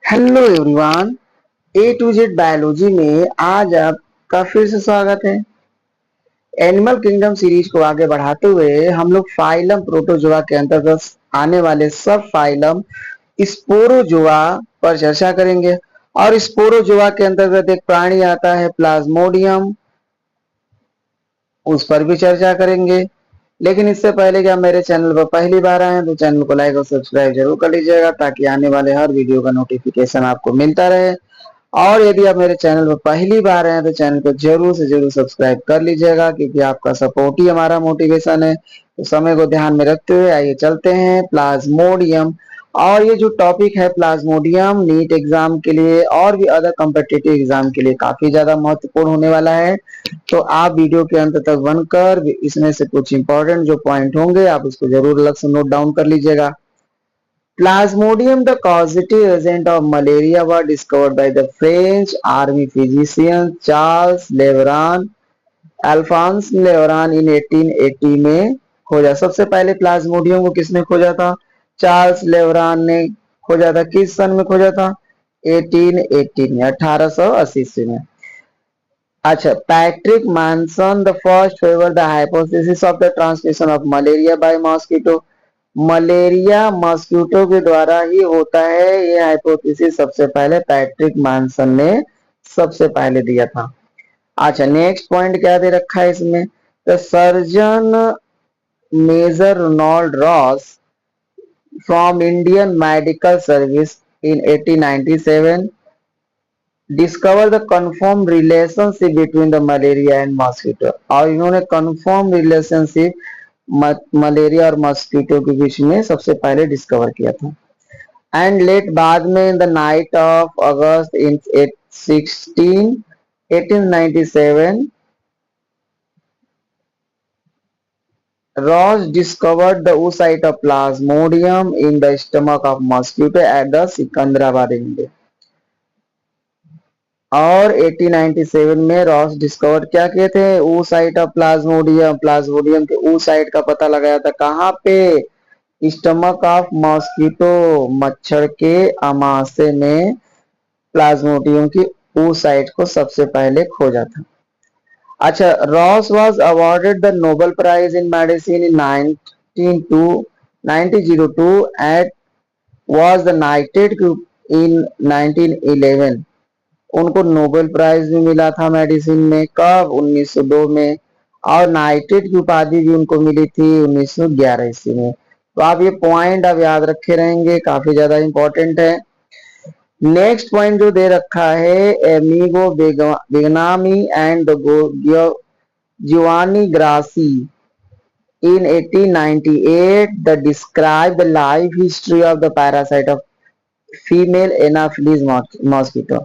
Hello everyone. A to Z biology में आज आपका फिर से स्वागत है। एनिमल किंगडम सीरीज को आगे बढ़ाते हुए हम लोग फाइलम प्रोटोजोआ के अंतर्गत आने वाले सब फाइलम स्पोरोजोआ पर चर्चा करेंगे। और स्पोरोजोआ के अंतर्गत एक प्राणी आता है प्लाज्मोडियम, उस पर भी चर्चा करेंगे। लेकिन इससे पहले कि आप मेरे चैनल पर पहली बार आए हैं तो चैनल को लाइक और सब्सक्राइब जरूर कर लीजिएगा, ताकि आने वाले हर वीडियो का नोटिफिकेशन आपको मिलता रहे। और यदि आप मेरे चैनल पर पहली बार हैं तो चैनल को जरूर से जरूर सब्सक्राइब कर लीजिएगा, क्योंकि आपका सपोर्ट ही हमारा मोटिवेशन है। तो समय को ध्यान में रखते हुए आइए चलते हैं प्लाज्मोडियम। और ये जो टॉपिक है प्लाज्मोडियम, नीट एग्जाम के लिए और भी अदर कॉम्पिटिटिव एग्जाम के लिए काफी ज्यादा महत्वपूर्ण होने वाला है। तो आप वीडियो के अंत तक बनकर इसमें से कुछ इंपॉर्टेंट जो पॉइंट होंगे आप उसको जरूर अलग से नोट डाउन कर लीजिएगा। Plasmodium, the causative agent of malaria, was discovered by the French army physician Charles Leveran, Alphonse Laveran in 1880 में खोजा। सबसे पहले प्लाज्मोडियम को किसने खोजा था? चार्ल्स लेवरान ने खोजा था। किस सन में खोजा था? 1880 में, 1880 में। अच्छा, Patrick Manson the first favour the hypothesis of the transmission of malaria by mosquito. Malaria mosquito के द्वारा ही होता है, ये हाइपोथेसिस सबसे पहले पैट्रिक मानसन ने सबसे पहले दिया था। अच्छा, नेक्स्ट पॉइंट क्या दे रखा है इसमें? The surgeon major Ronald Ross from Indian Medical Service in 1897 discover the confirm relationship between the malaria and mosquito. और इन्होंने कन्फर्म रिलेशनशिप मलेरिया और मॉस्किटो के बीच में सबसे पहले डिस्कवर किया था। एंड लेट बाद में in the night of August in 1897 Ross discovered the oocyte of Plasmodium in the stomach of mosquito at the Secunderabad India. और 1897 में रॉस डिस्कवर क्या किए थे? oocyte of Plasmodium, प्लाज्मोडियम के oocyte का पता लगाया था। कहाँ पे? स्टमक ऑफ मॉस्किटो, मच्छर के आमाशय में प्लाज्मोडियम की oocyte को सबसे पहले खोजा था। अच्छा, Ross was awarded the Nobel Prize in Medicine in 1902 and was the knighted in 1911। उनको नोबेल प्राइज भी मिला था मेडिसिन में, कब? 1902 में। और नाइटेड की उपाधि भी उनको मिली थी 1911 ईस्वी में। तो आप ये पॉइंट आप याद रखे रहेंगे, काफी ज्यादा इंपॉर्टेंट है। नेक्स्ट पॉइंट जो दे रखा है, amigo बेगनामी and Giovanni Grassi in 1898 the describe the life history of the parasite of female Anopheles mosquito।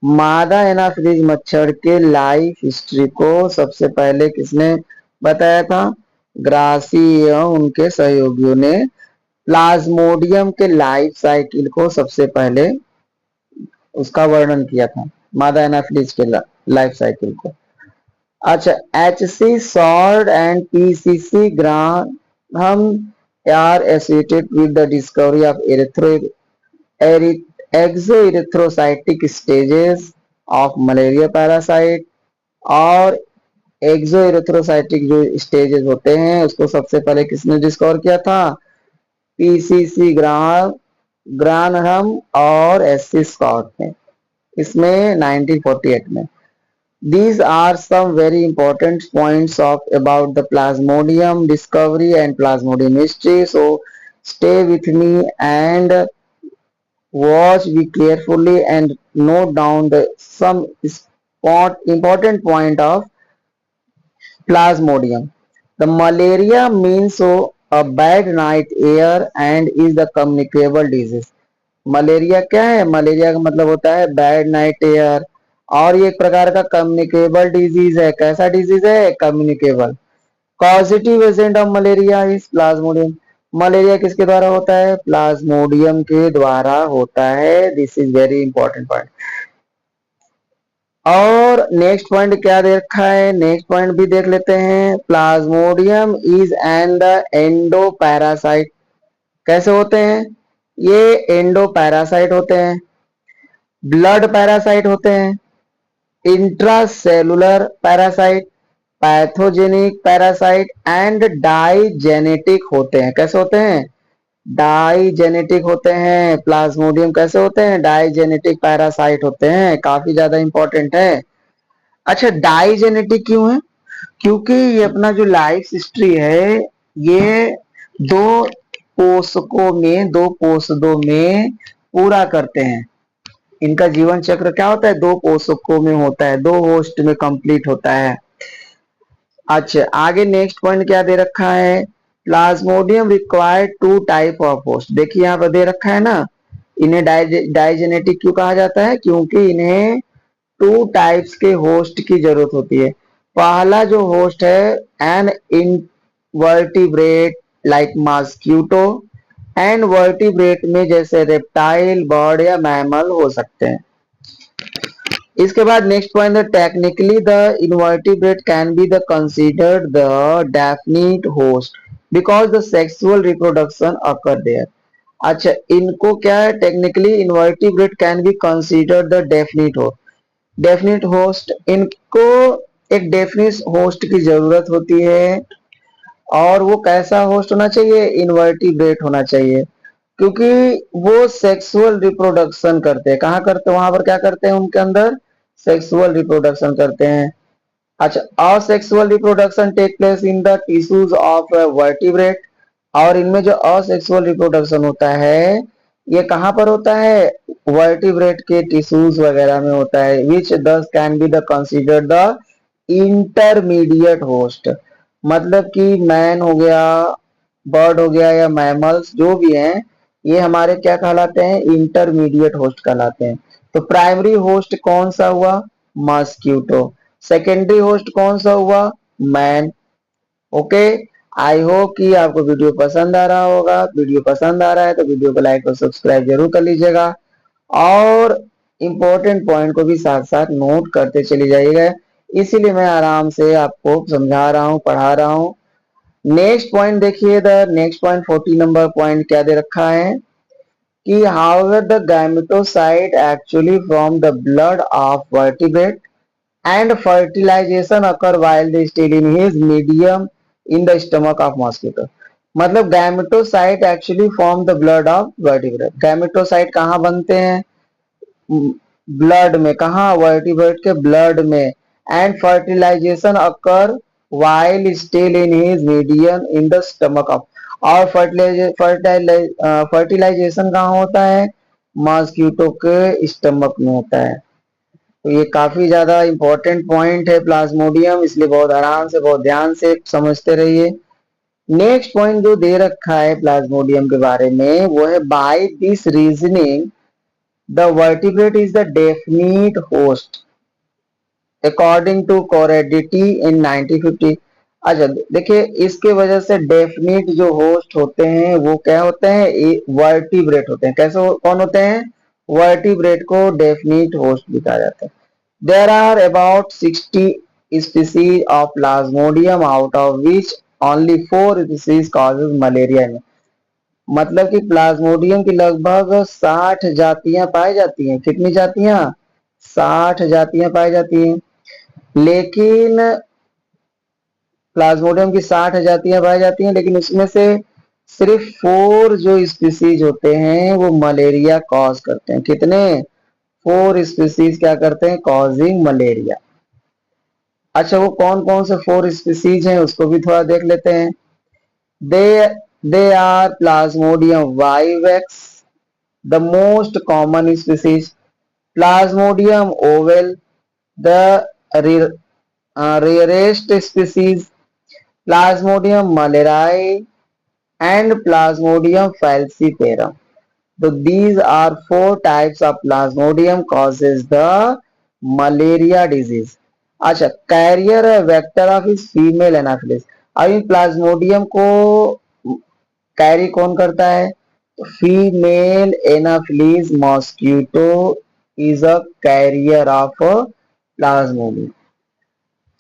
मादा एनाफिलीज मच्छर के लाइफ हिस्ट्री को सबसे पहले किसने बताया था? ग्रासी एवं उनके सहयोगियों ने प्लाज्मोडियम के लाइफ साइकिल को सबसे पहले उसका वर्णन किया था, मादा एनाफिलीज के लाइफ साइकिल को। अच्छा, HC Sword and PCC Graham are associated with the discovery of exoerythrocytic stages of malaria parasite। और एक्सोएरिथ्रोसाइटिक जो स्टेजेस होते हैं उसको सबसे पहले किसने डिस्कवर किया था? पीसीसी ग्रानहम और एससी स्कॉट ने, इसमें 1948 में। These are some very important points of about the Plasmodium discovery and Plasmodium history. So stay with me and watch me carefully and note down the some important point of Plasmodium. The malaria means so a bad night air and is the communicable disease। Malaria क्या है? Malaria का मतलब होता है bad night air, और ये एक प्रकार का कम्युनिकेबल डिजीज है। कैसा डिजीज है? Communicable. Positive agent of malaria is Plasmodium. Malaria किसके द्वारा होता है? प्लाज्मोडियम के द्वारा होता है। This is very important point. और नेक्स्ट पॉइंट क्या दे रखा है? नेक्स्ट पॉइंट भी देख लेते हैं। Plasmodium is and the endo parasite. कैसे होते हैं? ये एंडो पैरासाइट होते हैं। ब्लड पैरासाइट होते हैं, intracellular parasite, pathogenic parasite and digenetic होते हैं। कैसे होते हैं? डाइजेनेटिक होते हैं। प्लाज्मोडियम कैसे होते हैं? डाइजेनेटिक पैरासाइट होते हैं। काफी ज्यादा इंपॉर्टेंट है। अच्छा, डाइजेनेटिक क्यों है? क्योंकि ये अपना जो लाइफ हिस्ट्री है, ये दो दो पोषकों में पूरा करते हैं। इनका जीवन चक्र क्या होता है? दो पोषकों में होता है, दो होस्ट में कंप्लीट होता है। अच्छा, आगे नेक्स्ट पॉइंट क्या दे रखा है? Plasmodium require two type of host. देखिए यहाँ पर दे रखा है ना, इन्हें डाइजेनेटिक क्यों कहा जाता है? क्योंकि इन्हें टू टाइप्स के होस्ट की जरूरत होती है। पहला जो होस्ट है, an invertebrate like mosquito, and vertebrate में जैसे रेप्टाइल, बर्ड या मैमल हो सकते हैं। इसके बाद नेक्स्ट पॉइंट है, technically the invertebrate can be the considered the definite host because the sexual reproduction occur there. अच्छा, इनको क्या है? Technically invertebrate can be considered the definite host. Definite host, इनको एक डेफिनिट होस्ट की जरूरत होती है। और वो कैसा होस्ट होना चाहिए? इनवर्टिब्रेट होना चाहिए, क्योंकि वो सेक्सुअल रिप्रोडक्शन करते हैं। कहाँ करते हैं? वहां पर क्या करते हैं? उनके अंदर सेक्सुअल रिप्रोडक्शन करते हैं। अच्छा, asexual reproduction take place in the tissues of vertebrate. और इनमें जो असेक्सुअल रिप्रोडक्शन होता है, ये कहाँ पर होता है? वर्टिब्रेट के टिश्यूज वगैरह में होता है, विच दस can be the consider the intermediate host. मतलब कि मैन हो गया, बर्ड हो गया या मैमल्स जो भी हैं, ये हमारे क्या कहलाते हैं? इंटरमीडिएट होस्ट कहलाते हैं। तो प्राइमरी होस्ट कौन सा हुआ? मॉस्किटो। सेकेंडरी होस्ट कौन सा हुआ? मैन। ओके, आई होप कि आपको वीडियो पसंद आ रहा होगा। वीडियो पसंद आ रहा है तो वीडियो को लाइक और सब्सक्राइब जरूर कर लीजिएगा, और इम्पोर्टेंट पॉइंट को भी साथ साथ नोट करते चले जाइएगा। इसीलिए मैं आराम से आपको समझा रहा हूँ, पढ़ा रहा हूँ। नेक्स्ट पॉइंट देखिए, the next point 40 number point क्या दे रखा है कि however the gametocyte actually from the blood of vertebrate and fertilization occur while they still in his medium in the stomach of mosquito। मतलब gametocyte actually form the blood of vertebrate. Gametocyte कहाँ बनते हैं? Blood में। कहाँ? Vertebrate के blood में। And fertilization occur while still in his medium in the stomach of। और fertilisation कहाँ होता है? मॉस्किटो के स्टमक में होता है। तो ये काफी ज्यादा इंपॉर्टेंट पॉइंट है प्लाज्मोडियम, इसलिए बहुत आराम से, बहुत ध्यान से समझते रहिए। नेक्स्ट पॉइंट जो दे रखा है प्लाज्मोडियम के बारे में, वो है by this reasoning the vertebrate is the definite host according to कोरेडिटी इन 1950। अच्छा, देखिए इसके वजह से डेफिनिट जो होस्ट होते हैं वो क्या होते हैं? वर्टिब्रेट होते हैं। कैसे कौन होते हैं? वर्टिब्रेट को डेफिनिट होस्ट भी कहा जाता है। There are about 60 species of Plasmodium, out of which only 4 species causes malaria। मतलब कि प्लाज्मोडियम की लगभग 60 जातियां पाई जाती हैं। कितनी जातियां? 60 जातियां पाई जाती हैं। लेकिन प्लाज्मोडियम की 60 जातियां पाई जाती हैं, लेकिन उसमें से सिर्फ 4 जो स्पीसीज होते हैं वो मलेरिया कॉज करते हैं। कितने? 4 स्पीसीज क्या करते हैं? Causing malaria. अच्छा, वो कौन कौन से 4 स्पीसीज हैं उसको भी थोड़ा देख लेते हैं। They they are plasmodium vivax, the most common species, plasmodium ovale, the rarest species, plasmodium malariae and plasmodium falciparum। So these are 4 types of plasmodium causes the malaria disease। अच्छा, कैरियर वेक्टर ऑफ इस female Anopheles. अब इन Plasmodium को carry कौन करता है? Female Anopheles mosquito is a carrier of Plasmodium.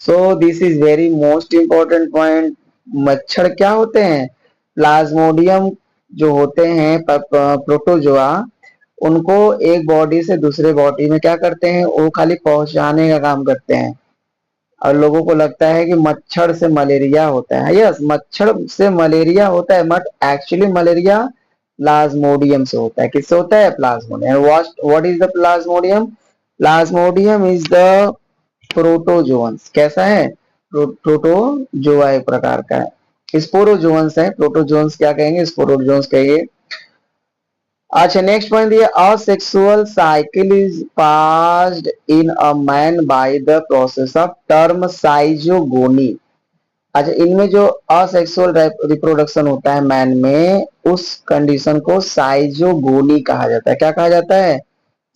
So this is very most important point. मच्छर क्या होते हैं? प्लाज्मोडियम जो होते हैं प्रोटोजोआ, उनको एक बॉडी से दूसरे बॉडी में क्या करते हैं, वो खाली पहुंचाने का काम करते हैं। और लोगों को लगता है कि मच्छर से मलेरिया होता है। यस, मच्छर से मलेरिया होता है, बट एक्चुअली मलेरिया प्लाज्मोडियम से होता है। किससे होता है? Plasmodium. What is the Plasmodium? Plasmodium is the protozoans. कैसा है? प्रोटोजोआ एक प्रकार का है। स्पोरोजोअन्स है। प्रोटोजोअन्स क्या कहेंगे? स्पोरोजोअन्स कहेंगे। अच्छा, नेक्स्ट पॉइंट दिया, asexual cycle is passed in a man by the process of term साइजोगोनी। अच्छा, इनमें जो असेक्सुअल रिप्रोडक्शन होता है मैन में, उस कंडीशन को साइजोगोनी कहा जाता है। क्या कहा जाता है?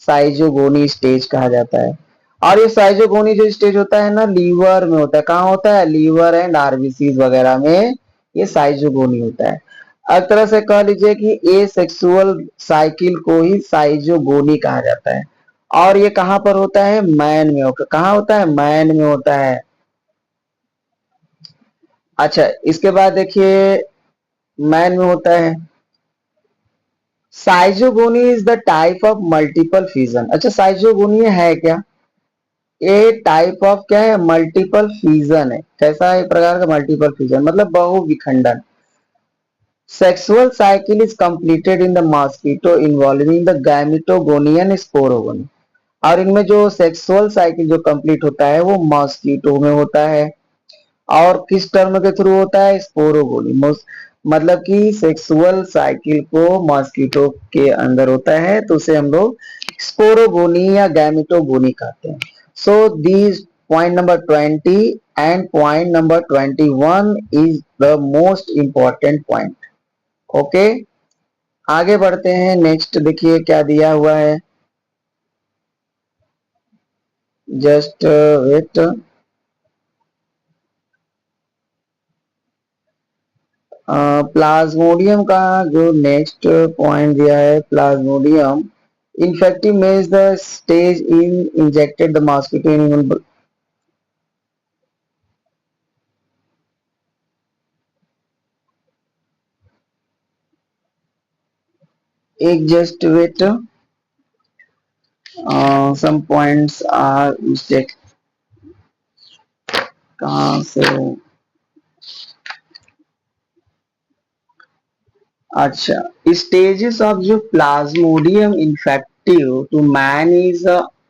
साइजोगोनी स्टेज कहा जाता है। और ये साइजोगोनी जो स्टेज होता है ना, लीवर में होता है। कहाँ होता है? लीवर एंड आरबीसी वगैरह में ये साइजोगोनी होता है। एक तरह से कह लीजिए कि ए सेक्सुअल साइकिल को ही साइजोगोनी कहा जाता है। और ये कहां पर होता है? मैन में होता है। कहाँ होता है? मैन में होता है। अच्छा, इसके बाद देखिए, मैन में होता है। साइजोगोनी is the type of multiple fission. अच्छा, साइजोगोनी है क्या? ये टाइप ऑफ क्या है? मल्टीपल फ्यूजन है। कैसा है? एक प्रकार का मल्टीपल फ्यूजन, मतलब बहुविखंडन। Sexual cycle is completed in the mosquito involving the gametogony and sporogony. और इनमें जो सेक्सुअल साइकिल जो कंप्लीट होता है वो मॉस्किटो में होता है। और किस टर्म के थ्रू होता है? स्पोरोगोनी। मतलब कि सेक्सुअल साइकिल को मॉस्किटो के अंदर होता है, तो उसे हम लोग स्पोरोगोनी या गैमेटोगोनी कहते हैं। So these point number 20 and point number 21 is the most important point. Okay, आगे बढ़ते हैं। नेक्स्ट देखिए क्या दिया हुआ है। Just wait. प्लाज्मोडियम का जो नेक्स्ट पॉइंट दिया है, Plasmodium infective means the stage in injected the mosquito in human। एक just wait, some points are mistake। कहाँ से? अच्छा, stages of जो plasmodium infective to man is,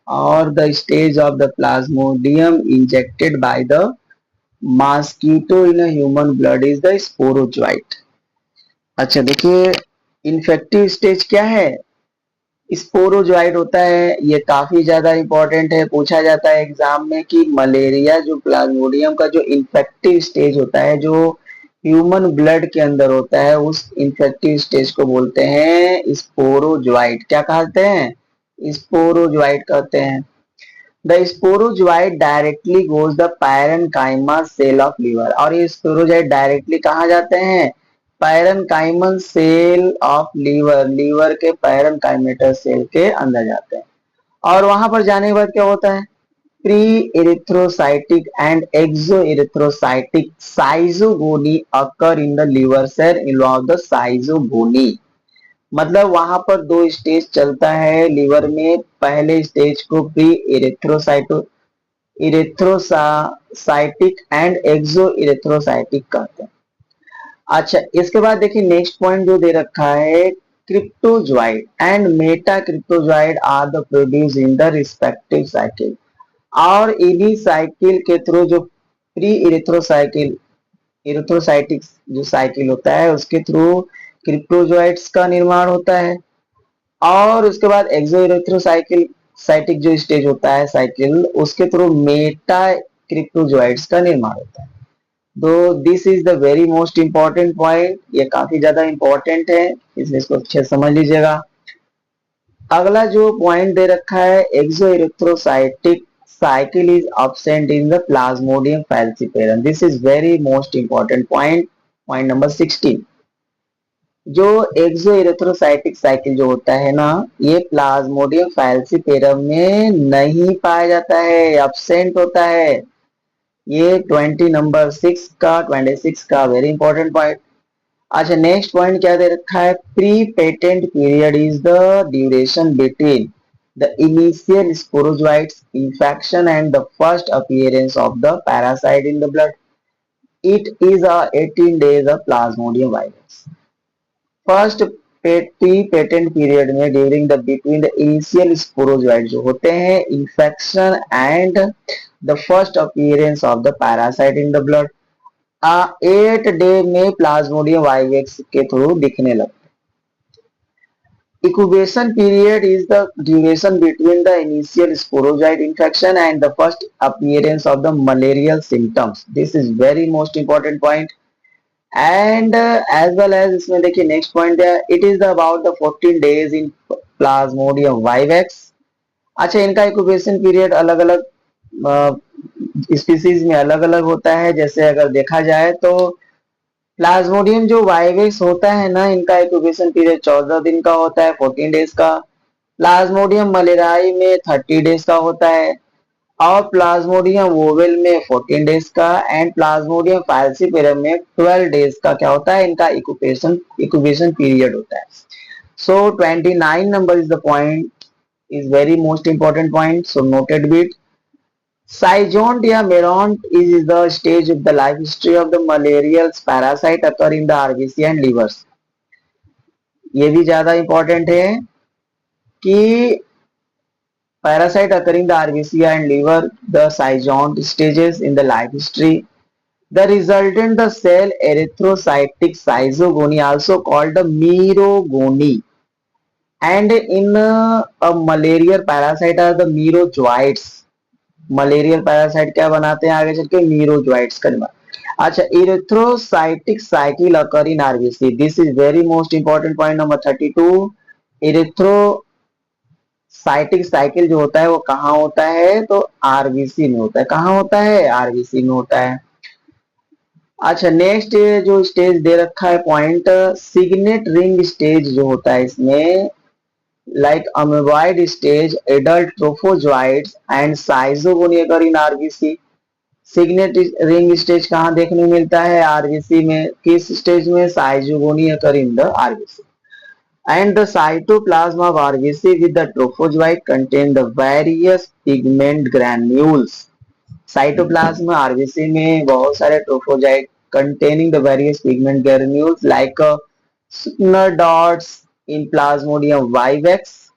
और the stage of the plasmodium injected by the mosquito in human blood is the sporozoite. अच्छा देखिए, infective stage क्या है? स्पोरोजोइट होता है। ये काफी ज्यादा इंपॉर्टेंट है, पूछा जाता है एग्जाम में कि मलेरिया जो प्लाज्मोडियम का जो इन्फेक्टिव स्टेज होता है, जो ह्यूमन ब्लड के अंदर होता है, उस इन्फेक्टिव स्टेज को बोलते हैं स्पोरोजोइट। क्या कहते हैं? स्पोरोजोइट कहते हैं। The sporozoite directly goes the parenchyma cell of liver. और ये स्पोरोजोइट डायरेक्टली कहाँ जाते हैं? Parenchymal cell of liver, liver के पैरेन्काइमेटस सेल के अंदर जाते हैं। और वहां पर जाने के बाद क्या होता है? Pre erythrocytic and exo erythrocytic schizogony occur in the liver cell involve the schizogony. मतलब वहां पर दो स्टेज चलता है लीवर में। पहले स्टेज को pre erythrocyto erythrocytic and exo erythrocytic कहते हैं। अच्छा, इसके बाद देखिए नेक्स्ट पॉइंट जो दे रखा है, cryptozoite and meta cryptozoite are the produce in the respective cycle. और इन्हीं साइकिल के थ्रू जो प्री इरिथ्रोसाइकिल इरिथ्रोसाइटिक जो साइकिल होता है, उसके थ्रू क्रिप्टोजोइड्स का निर्माण होता है। और उसके बाद एक्सो इरिथ्रोसाइकिल साइटिक जो स्टेज होता है साइकिल, उसके थ्रू मेटा क्रिप्टोजोइड्स का निर्माण होता है। तो this is the very most important point. ये काफी ज्यादा इंपॉर्टेंट है, इसलिए इसको अच्छे से समझ लीजिएगा। अगला जो पॉइंट दे रखा है, एक्सो erythrocytic cycle is absent in the plasmodium falciparum। this is very most important point। point number 16। जो एक्सो इरिथ्रोसाइटिक साइकिल जो होता है ना, ये प्लाज्मोडियम फैल्सीपेरम में नहीं पाया जाता है, एब्सेंट होता है। ये 20 नंबर 6 का 26 का वेरी इंपॉर्टेंट पॉइंट। अच्छा, नेक्स्ट पॉइंट क्या दे रखा है, pre patent period is the duration between the initial sporozoites infection and the first appearance of the parasite in the blood. It is a 18 days of plasmodium virus. First pre patent period में during the between the initial sporozoite जो होते हैं infection and the first appearance of the parasite in the blood, 8 day में Plasmodium vivax के through दिखने लगते. Incubation period is the duration between the initial sporozoite infection and the first appearance of the malarial symptoms. This is very most important point. And as well as इसमें देखिए next point है, it is about the 14 days in Plasmodium vivax. अच्छा, इनका incubation period अलग अलग species में अलग अलग होता है. जैसे अगर देखा जाए तो प्लाज्मोडियम जो वाइवेक्स होता है ना, इनका इंक्यूबेशन पीरियड 14 दिन का होता है, 14 डेज का. प्लाज्मोडियम मलेराई में 30 डेज का होता है, और प्लाज्मोडियम वोवेल में 14 डेज का, एंड प्लाज्मोडियम फाल्सिपेरम में 12 डेज का क्या होता है, इनका इंक्यूबेशन पीरियड होता है. सो 29 number is the point, is very most important point, so noted bit. Zygont या मेरॉन्ट is the stage of the life history of the malarial parasite occur in the RBC and livers. ये भी ज्यादा important है कि parasite occurring the RBC and liver, the zygont stages in the life history. The resultant the cell erythrocytic zygogony also called the merogony. And in a malarial parasite are the merozoites. Malarial parasite क्या बनाते हैं आगे चल के, मीरोजोइट्स का निर्माण. अच्छा, erythrocytic cycle occur in RBC. This is very most important point number 32. Erythrocytic cycle जो होता है वो कहाँ होता है, तो आरबीसी में होता है. कहाँ होता है, आरबीसी में होता है. अच्छा, नेक्स्ट जो स्टेज दे रखा है पॉइंट, सिग्नेट रिंग स्टेज जो होता है इसमें, like amoeboid stage, adult trophozoites and schizogony occur in RBC. Signet ring stage कहाँ देखने मिलता है, आरबीसी में. किस स्टेज में, schizogony occur in the RBC. And the cytoplasm of RBC with the trophozoite contain the various pigment granules. Cytoplasm RBC में बहुत सारे ट्रोफोजाइट containing the various pigment granules like Suchner dots in Plasmodium vivax,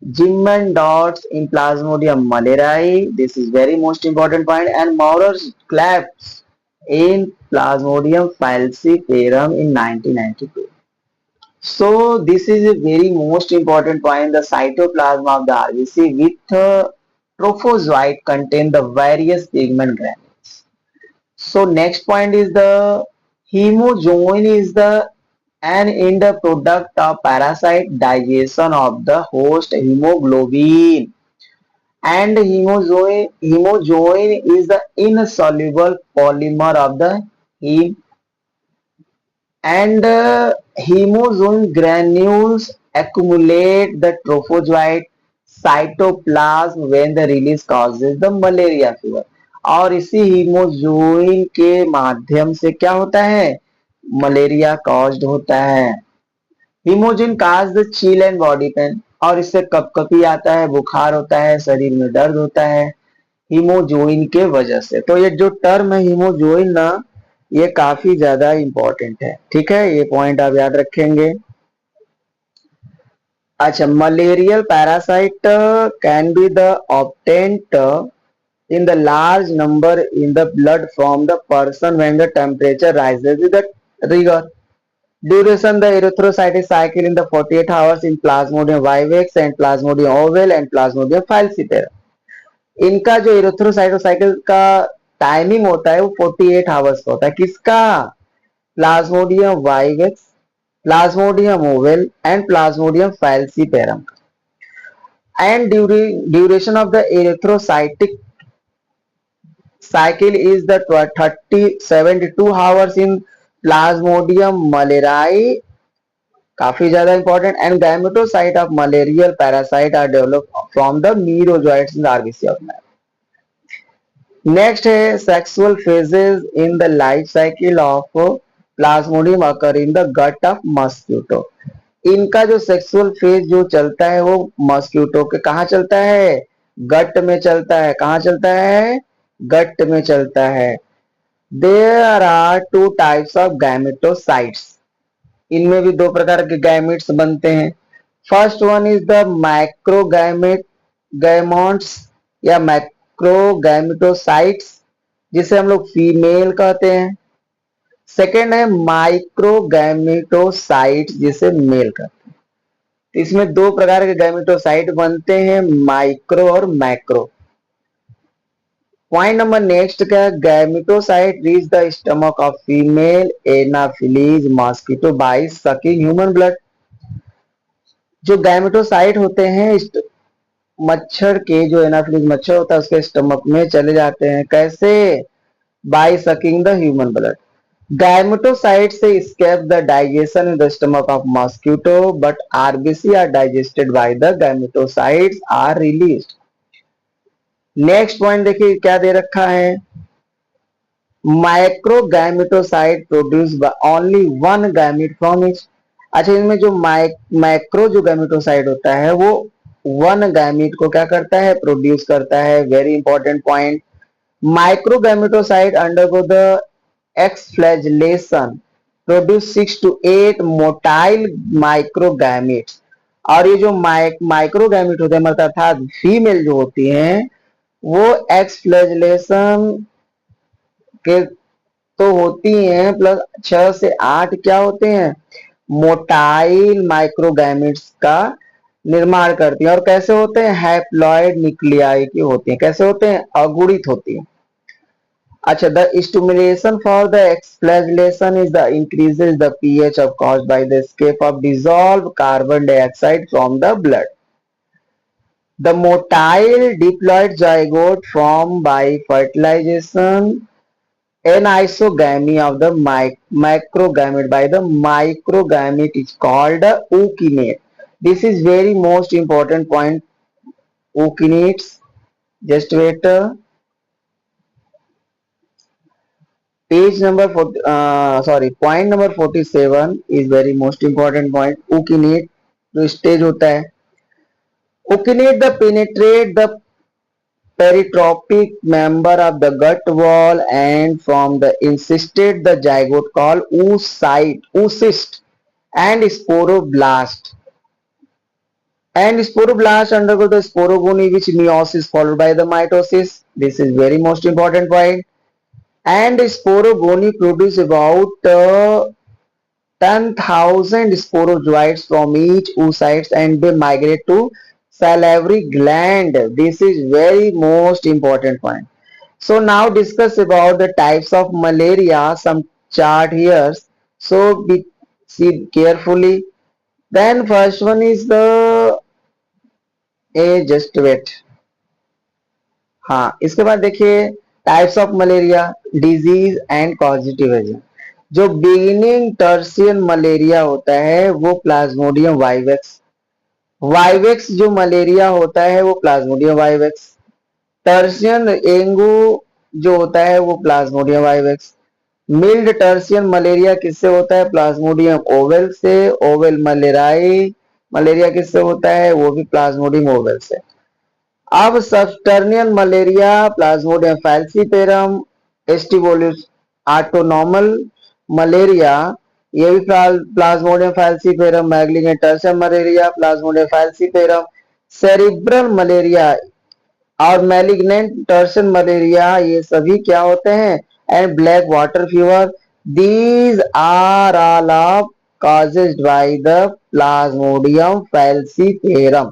Zimmermann dots in Plasmodium malariae. This is very most important point. And Maurer's claps in Plasmodium falciparum in 1992. So this is a very most important point. The cytoplasm of the RBC with trophozoite contain the various pigment granules. So next point is the hemozoin is the an end product of parasite digestion of the host hemoglobin. And hemozoin is the insoluble polymer of the heme. And hemozoin granules accumulate the trophozoite cytoplasm when the release causes the malaria fever. और इसी hemozoin के माध्यम से क्या होता है, malaria caused होता है. Hemozoin cause the chill and body pain, और इससे कपकपी आता है, बुखार होता है, शरीर में दर्द होता है हीमोजोइन के वजह से. तो ये जो टर्म है हीमोजोइन ना, ये काफी ज्यादा इंपॉर्टेंट है. ठीक है, ये पॉइंट आप याद रखेंगे. अच्छा, malarial parasite can be the obtained in the large number in the blood from the person when the temperature rises with the rigor. Duration the erythrocytic cycle in the 48 hours in Plasmodium vivax and Plasmodium ovale and Plasmodium falciparum. इनका जो इरिथ्रोसाइटोसाइकिल का timing होता है वो 48 hours का होता है. किसका, Plasmodium vivax, Plasmodium oval and plasmodium falciparum. And duration of the erythrocytic cycle is the 72 hours in Plasmodium malariae, काफी ज्यादा important. And gametocyte of malarial parasite are develop from the merozoites in the RBC of man. Next है sexual phases in the life cycle of plasmodium occur in the gut of mosquito. इनका जो sexual phase जो चलता है वो mosquito के कहा चलता है, गट में चलता है। कहा चलता है, गट में चलता है। There are two types of gametocytes. इनमें भी दो प्रकार के गैमेट्स बनते हैं। First one is the microgamete gametes या माइक्रोगैमेटोसाइट्स, जिसे हम लोग फीमेल कहते हैं। सेकेंड है माइक्रोगैमेटोसाइट्स, जिसे मेल कहते हैं। इसमें दो प्रकार के गैमेटोसाइट बनते हैं, माइक्रो और मैक्रो। पॉइंट नंबर नेक्स्ट का, gametocyte reach the stomach of female anopheles mosquito by sucking human blood. जो गैमेटोसाइट होते हैं मच्छर के, जो एनाफिलीज मच्छर होता है उसके स्टमक में चले जाते हैं। कैसे, by sucking the human blood. Gymatocytes से escape the digestion in the stomach of mosquito, but RBC are digested by the gametocytes are released. Next point देखिए क्या दे रखा है, microgametocyte produce by only one gamete from each. अच्छा, इनमें जो micro जो गैमेटोसाइट होता है वो वन गैमेट को क्या करता है, प्रोड्यूस करता है। Very important point. Microgametocyte undergo the exflagellation produce 6 to 8 motile microgametes. और ये जो माइक्रोगैमेट होते हैं अर्थात फीमेल जो होती हैं वो एक्सफ्लैजिलेशन के तो होती हैं, प्लस 6 से 8 क्या होते हैं, मोटाइल माइक्रोगैमेट्स का निर्माण करती हैं। और कैसे होते हैं, हैप्लॉइड न्यूक्लियाई की होती हैं। कैसे होते हैं, अगुणित होती हैं। अच्छा, the stimulation for the exflagellation is the increases the pH of caused by the escape of dissolved carbon dioxide from the blood. The motile diploid zygote formed by fertilization anisogamy of the macrogamete by the microgamete is called ookinete. This is very most important point. Ookinetes. Just wait. Point number 47 is very most important point. Ookinete जो stage होता है, ookinete the penetrate the peritropic member of the gut wall and from the encysted the zygote called oocyst and sporoblast. And sporoblast undergo the sporogony which meiosis followed by the mitosis. This is very most important point. And sporogony produce about 10,000 sporozoites from each oocytes and they migrate to salivary gland. This is very most important point. So now discuss about the types of malaria. Some chart here. So see carefully. Then first one is the just wait. हाँ, इसके बाद देखिए types of malaria, disease and causative agent. जो beginning tertian malaria होता है वो plasmodium vivax. Vivax जो malaria होता है वो प्लाज्मोडियम वाइवेक्स। टर्शियन एंगू जो होता है वो plasmodium vivax. Mild tertian malaria किससे होता है, प्लाज्मोडियम ओवेल से। ओवेल मलेराई मलेरिया किससे होता है, वो भी प्लाज्मोडियम ओवेल से। अब subtertian malaria plasmodium falciparum. Aestivalis autumnal malaria ये भी plasmodium falciparum. Malignant tertian malaria plasmodium falciparum. Cerebral malaria और मैलिग्नेंट टर्शियन मलेरिया ये सभी क्या होते हैं, and black water fever. These are all of caused by the plasmodium falciparum.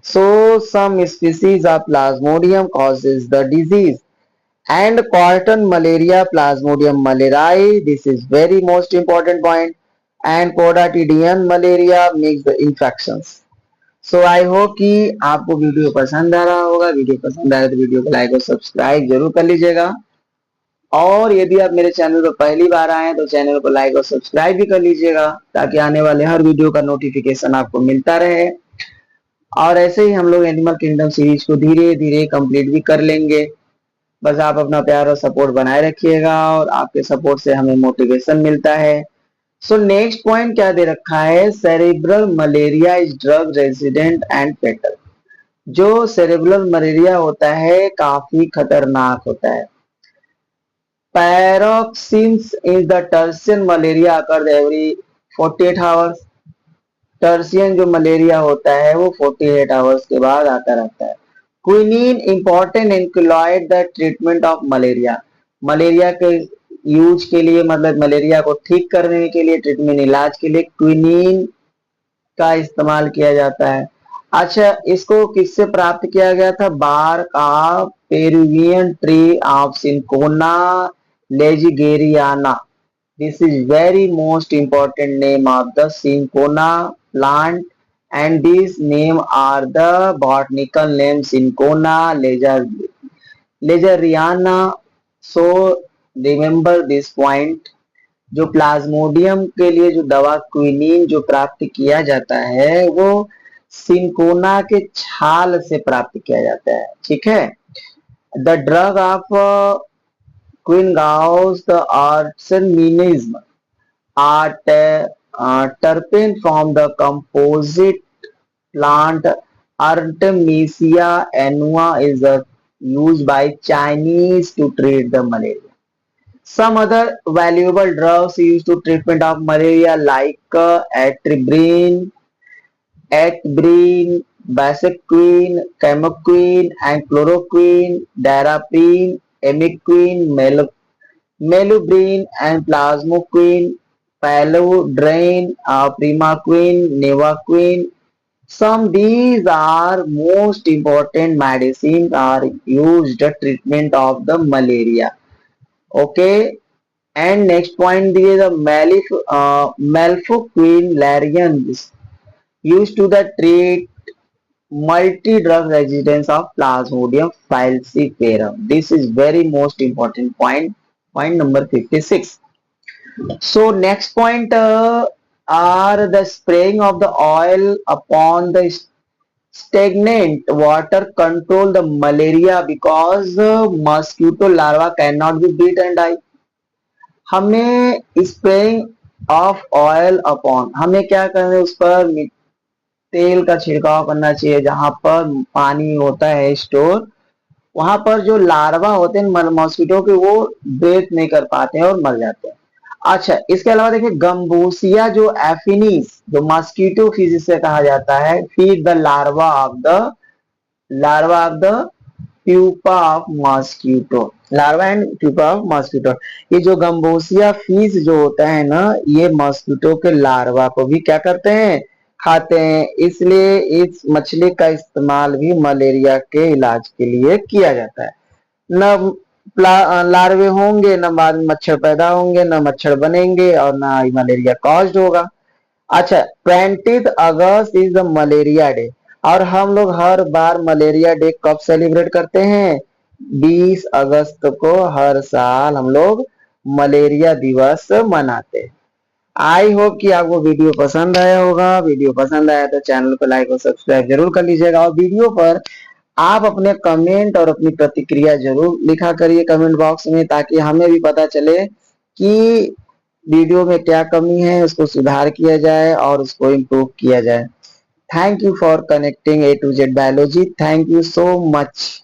So some species of plasmodium causes the disease and cotton malaria plasmodium malariae, this is very most important point, and podacidian malaria makes the infections. So I hope कि आपको video पसंद आ रहा होगा। Video पसंद आए तो video को like और सब्सक्राइब जरूर कर लीजिएगा। और यदि आप मेरे चैनल पर पहली बार आए हैं तो चैनल को लाइक और सब्सक्राइब भी कर लीजिएगा ताकि आने वाले हर वीडियो का नोटिफिकेशन आपको मिलता रहे। और ऐसे ही हम लोग एनिमल किंगडम सीरीज को धीरे धीरे कंप्लीट भी कर लेंगे। बस आप अपना प्यार और सपोर्ट बनाए रखिएगा और आपके सपोर्ट से हमें मोटिवेशन मिलता है। सो नेक्स्ट पॉइंट क्या दे रखा है, cerebral malaria is drug resistant and fatal. जो सेरेब्रल मलेरिया होता है काफी खतरनाक होता है। Paroxysms is the tertian malaria occur every 48 hours. Tertian जो मलेरिया होता है वो 48 आवर्स के बाद आता रहता है। Quinine important alkaloid the treatment of malaria. Malaria के यूज के लिए, मतलब मलेरिया को ठीक करने के लिए, ट्रीटमेंट इलाज के लिए क्विनीन का इस्तेमाल किया जाता है। अच्छा, इसको किससे प्राप्त किया गया था? Bark of Peruvian tree of cinchona ledgeriana. This is very most important name of the Cinchona plant, and these name are the botanical name Cinchona legeriana. So remember this point. जो प्लाज्मोडियम के लिए जो दवा quinine जो प्राप्त किया जाता है वो सिंकोना के छाल से प्राप्त किया जाता है, ठीक है। The drug of quin causes the arsenism terpene from the composite plant Artemisia annua is used by Chinese to treat the malaria. Some other valuable drugs used to treatment of malaria like atbrine, basequine, camoquine, and chloroquine, daraprim, emiquine, melubrine, and plasmoquine, paludrine, primaquine, nevaquine. Some these are most important medicines are used treatment of the malaria. Okay, and next point is the malfoquine larians used to the treat multi-drug resistance of Plasmodium falciparum. This is very most important point. Point number 56. So next point are the spraying of the oil upon the stagnant water control the malaria because mosquito larva cannot be bit and die. हमें spraying of oil upon, हमें क्या करना है, उस पर तेल का छिड़काव करना चाहिए जहां पर पानी होता है स्टोर। वहां पर जो लार्वा होते हैं मॉस्किटो के वो ब्रेथ नहीं कर पाते हैं और मर जाते हैं। अच्छा, इसके अलावा देखिए गम्बूसिया जो एफिनिस जो मॉस्किटो फिजिस से कहा जाता है, feed the larva of the pupa of mosquito, larva and pupa of mosquito. ये जो गम्बोसिया फीस जो होता है ना, ये मॉस्किटो के लार्वा को भी क्या करते हैं, खाते हैं। इसलिए इस मछली का इस्तेमाल भी मलेरिया के इलाज के लिए किया जाता है। न लार्वे होंगे, न बाद में मच्छर पैदा होंगे, न मच्छर बनेंगे और ना ही मलेरिया कॉज्ड होगा। अच्छा, 20 अगस्त इज द मलेरिया डे, और हम लोग हर बार मलेरिया डे कब सेलिब्रेट करते हैं? 20 अगस्त को हर साल हम लोग मलेरिया दिवस मनाते हैं। आई होप कि आपको वीडियो पसंद आया होगा। वीडियो पसंद आया तो चैनल को लाइक और सब्सक्राइब जरूर कर लीजिएगा, और वीडियो पर आप अपने कमेंट और अपनी प्रतिक्रिया जरूर लिखा करिए कमेंट बॉक्स में, ताकि हमें भी पता चले कि वीडियो में क्या कमी है, उसको सुधार किया जाए और उसको इम्प्रूव किया जाए। Thank you for connecting A to Z biology. Thank you so much.